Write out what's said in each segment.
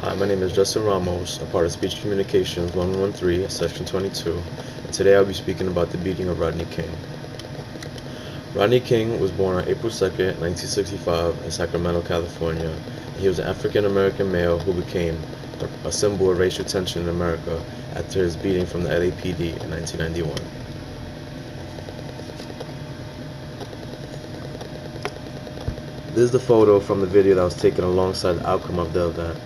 Hi, my name is Justin Ramos, a part of Speech Communications 113, Section 22, and today I'll be speaking about the beating of Rodney King. Rodney King was born on April 2nd, 1965, in Sacramento, California. He was an African-American male who became a symbol of racial tension in America after his beating from the LAPD in 1991. This is the photo from the video that was taken alongside the outcome of the event.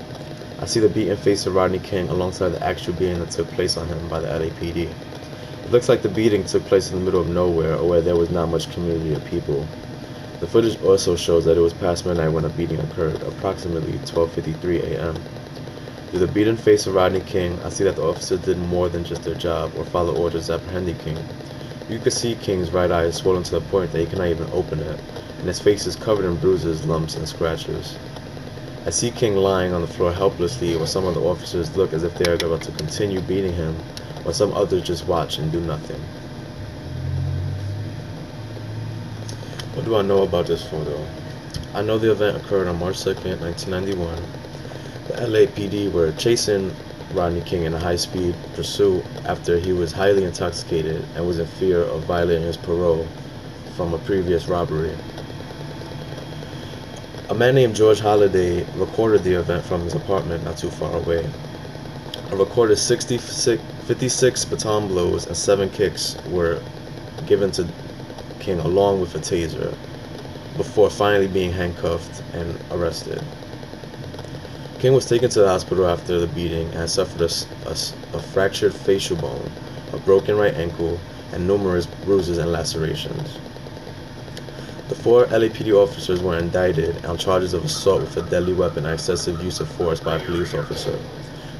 I see the beaten face of Rodney King alongside the actual beating that took place on him by the LAPD. It looks like the beating took place in the middle of nowhere or where there was not much community of people. The footage also shows that it was past midnight when the beating occurred, approximately 12:53 a.m. Through the beaten face of Rodney King, I see that the officers did more than just their job or follow orders apprehending King. You can see King's right eye is swollen to the point that he cannot even open it, and his face is covered in bruises, lumps, and scratches. I see King lying on the floor helplessly, while some of the officers look as if they are about to continue beating him, while some others just watch and do nothing. What do I know about this photo? I know the event occurred on March 2nd, 1991. The LAPD were chasing Rodney King in a high-speed pursuit after he was highly intoxicated and was in fear of violating his parole from a previous robbery. A man named George Holliday recorded the event from his apartment not too far away. A recorded 56 baton blows and 7 kicks were given to King along with a taser before finally being handcuffed and arrested. King was taken to the hospital after the beating and suffered a fractured facial bone, a broken right ankle, and numerous bruises and lacerations. The 4 LAPD officers were indicted on charges of assault with a deadly weapon and excessive use of force by a police officer.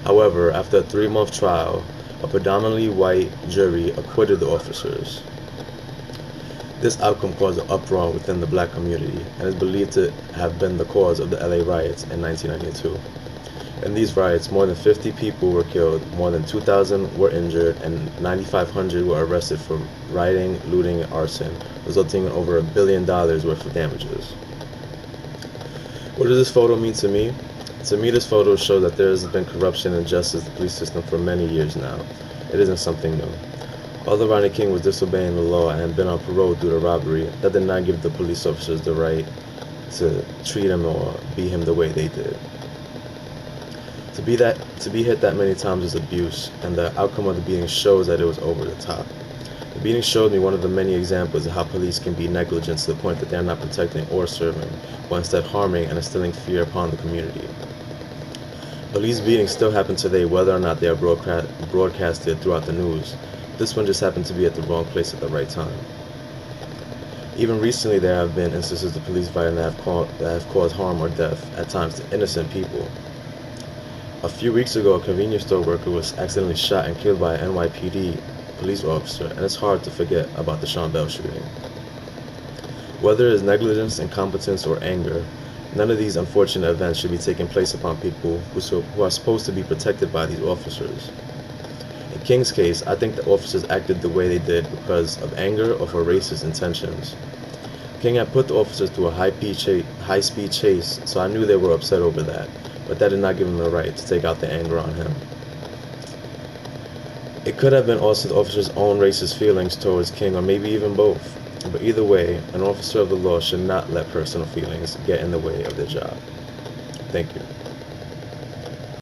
However, after a 3-month trial, a predominantly white jury acquitted the officers. This outcome caused an uproar within the black community and is believed to have been the cause of the LA riots in 1992. In these riots, more than 50 people were killed, more than 2,000 were injured, and 9,500 were arrested for rioting, looting, and arson, resulting in over $1 billion worth of damages. What does this photo mean to me? To me, this photo shows that there has been corruption and injustice in the police system for many years now. It isn't something new. Although Rodney King was disobeying the law and had been on parole due to robbery, that did not give the police officers the right to treat him or beat him the way they did. To be hit that many times is abuse, and the outcome of the beating shows that it was over the top. The beating showed me one of the many examples of how police can be negligent to the point that they are not protecting or serving, but instead harming and instilling fear upon the community. Police beatings still happen today whether or not they are broadcasted throughout the news. This one just happened to be at the wrong place at the right time. Even recently there have been instances of police violence that have caused harm or death, at times to innocent people. A few weeks ago, a convenience store worker was accidentally shot and killed by an NYPD police officer, and it's hard to forget about the Sean Bell shooting. Whether it is negligence, incompetence, or anger, none of these unfortunate events should be taking place upon people who are supposed to be protected by these officers. In King's case, I think the officers acted the way they did because of anger or for racist intentions. King had put the officers through a high-speed chase, so I knew they were upset over that, but that did not give him the right to take out the anger on him. It could have been also the officer's own racist feelings towards King, or maybe even both. But either way, an officer of the law should not let personal feelings get in the way of their job. Thank you.